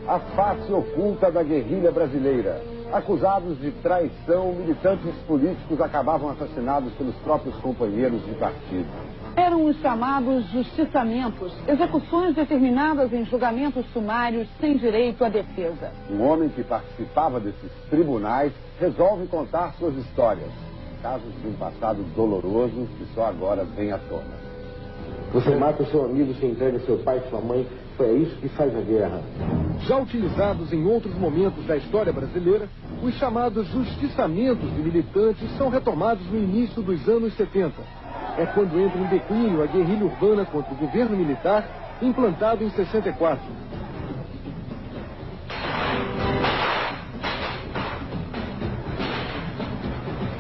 A face oculta da guerrilha brasileira. Acusados de traição, militantes políticos acabavam assassinados pelos próprios companheiros de partido. Eram os chamados justiçamentos, execuções determinadas em julgamentos sumários sem direito à defesa. Um homem que participava desses tribunais resolve contar suas histórias. Casos de um passado doloroso que só agora vem à tona. Você mata o seu amigo, você entrega seu pai, sua mãe. É isso que faz a guerra. Já utilizados em outros momentos da história brasileira, os chamados justiçamentos de militantes são retomados no início dos anos 70. É quando entra em declínio a guerrilha urbana contra o governo militar, implantado em 64.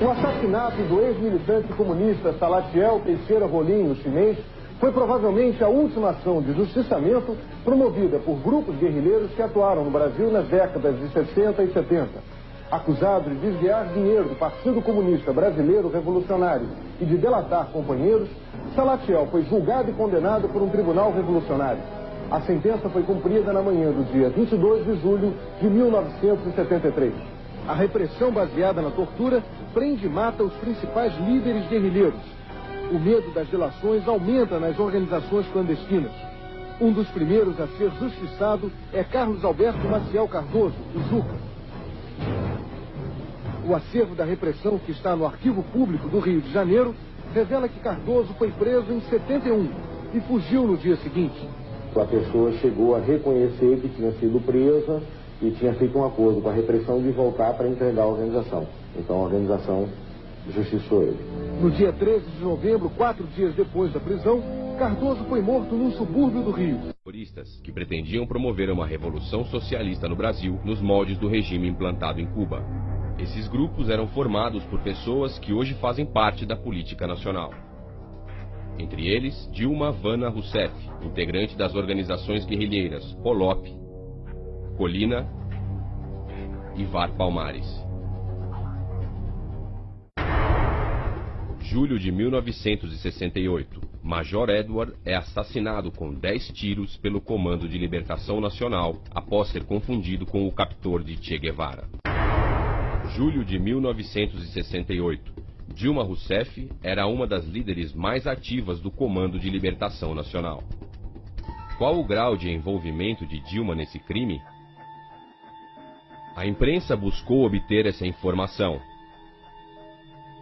O assassinato do ex-militante comunista Salatiel Teixeira Rolim, o chinês, foi provavelmente a última ação de justiçamento promovida por grupos guerrilheiros que atuaram no Brasil nas décadas de 60 e 70. Acusado de desviar dinheiro do Partido Comunista Brasileiro Revolucionário e de delatar companheiros, Salatiel foi julgado e condenado por um tribunal revolucionário. A sentença foi cumprida na manhã do dia 22 de julho de 1973. A repressão baseada na tortura prende e mata os principais líderes guerrilheiros. O medo das delações aumenta nas organizações clandestinas. Um dos primeiros a ser justiçado é Carlos Alberto Maciel Cardoso, o Juca. O acervo da repressão, que está no Arquivo Público do Rio de Janeiro, revela que Cardoso foi preso em 71 e fugiu no dia seguinte. A pessoa chegou a reconhecer que tinha sido presa e tinha feito um acordo com a repressão de voltar para entregar a organização. Então a organização justiçou ele. No dia 13 de novembro, 4 dias depois da prisão, Cardoso foi morto num subúrbio do Rio. Terroristas que pretendiam promover uma revolução socialista no Brasil nos moldes do regime implantado em Cuba. Esses grupos eram formados por pessoas que hoje fazem parte da política nacional. Entre eles, Dilma Vana Rousseff, integrante das organizações guerrilheiras Polop, Colina e VAR Palmares. Julho de 1968, Major Edward é assassinado com 10 tiros pelo Comando de Libertação Nacional após ser confundido com o captor de Che Guevara. Julho de 1968, Dilma Rousseff era uma das líderes mais ativas do Comando de Libertação Nacional. Qual o grau de envolvimento de Dilma nesse crime? A imprensa buscou obter essa informação,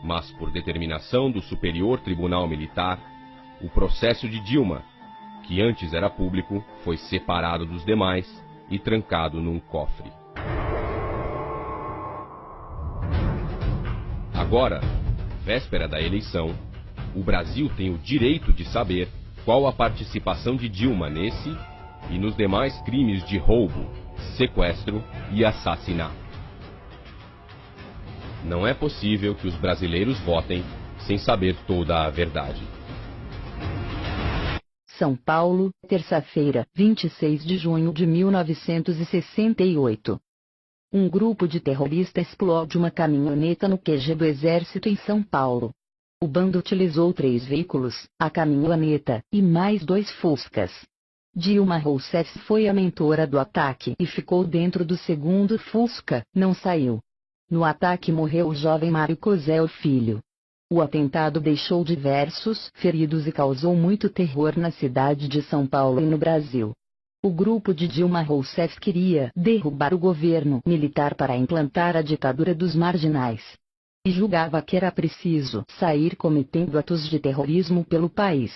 mas por determinação do Superior Tribunal Militar, o processo de Dilma, que antes era público, foi separado dos demais e trancado num cofre. Agora, véspera da eleição, o Brasil tem o direito de saber qual a participação de Dilma nesse e nos demais crimes de roubo, sequestro e assassinato. Não é possível que os brasileiros votem sem saber toda a verdade. São Paulo, terça-feira, 26 de junho de 1968. Um grupo de terroristas explode uma caminhoneta no QG do Exército em São Paulo. O bando utilizou 3 veículos, a caminhoneta e mais 2 Fuscas. Dilma Rousseff foi a mentora do ataque e ficou dentro do segundo Fusca, não saiu. No ataque morreu o jovem Mário Cosel Filho. O atentado deixou diversos feridos e causou muito terror na cidade de São Paulo e no Brasil. O grupo de Dilma Rousseff queria derrubar o governo militar para implantar a ditadura dos marginais. E julgava que era preciso sair cometendo atos de terrorismo pelo país.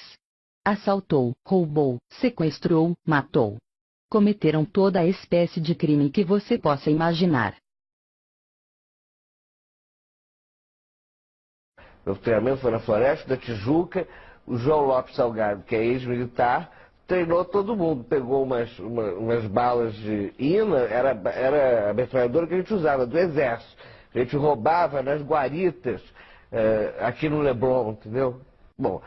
Assaltou, roubou, sequestrou, matou. Cometeram toda a espécie de crime que você possa imaginar. Meu treinamento foi na Floresta da Tijuca. O João Lopes Salgado, que é ex-militar, treinou todo mundo. Pegou umas balas de INA, era a metralhadora que a gente usava, do Exército. A gente roubava nas guaritas, aqui no Leblon, entendeu? Bom,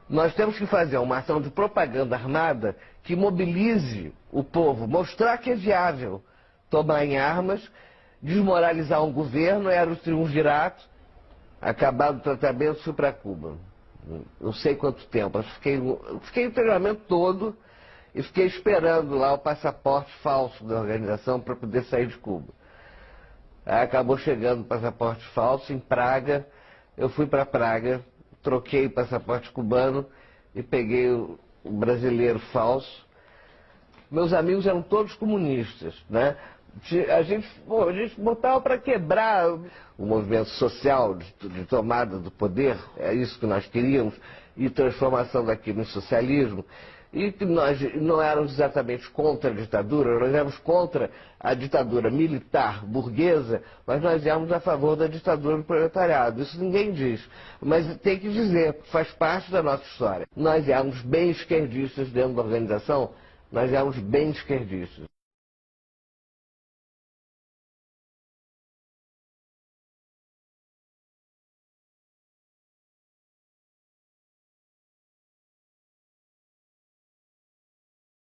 nós temos que fazer uma ação de propaganda armada que mobilize o povo, mostrar que é viável tomar em armas, desmoralizar um governo, era o triunvirato. Acabado o tratamento, fui para Cuba. Não sei quanto tempo. Fiquei o treinamento todo e fiquei esperando lá o passaporte falso da organização para poder sair de Cuba. Aí acabou chegando o passaporte falso em Praga, eu fui para Praga, troquei o passaporte cubano e peguei o brasileiro falso. Meus amigos eram todos comunistas, né? A gente botava para quebrar o movimento social de tomada do poder, é isso que nós queríamos, e transformação daquilo em socialismo. E que nós não éramos exatamente contra a ditadura, nós éramos contra a ditadura militar, burguesa, mas nós éramos a favor da ditadura do proletariado. Isso ninguém diz, mas tem que dizer, faz parte da nossa história. Nós éramos bem esquerdistas dentro da organização, nós éramos bem esquerdistas.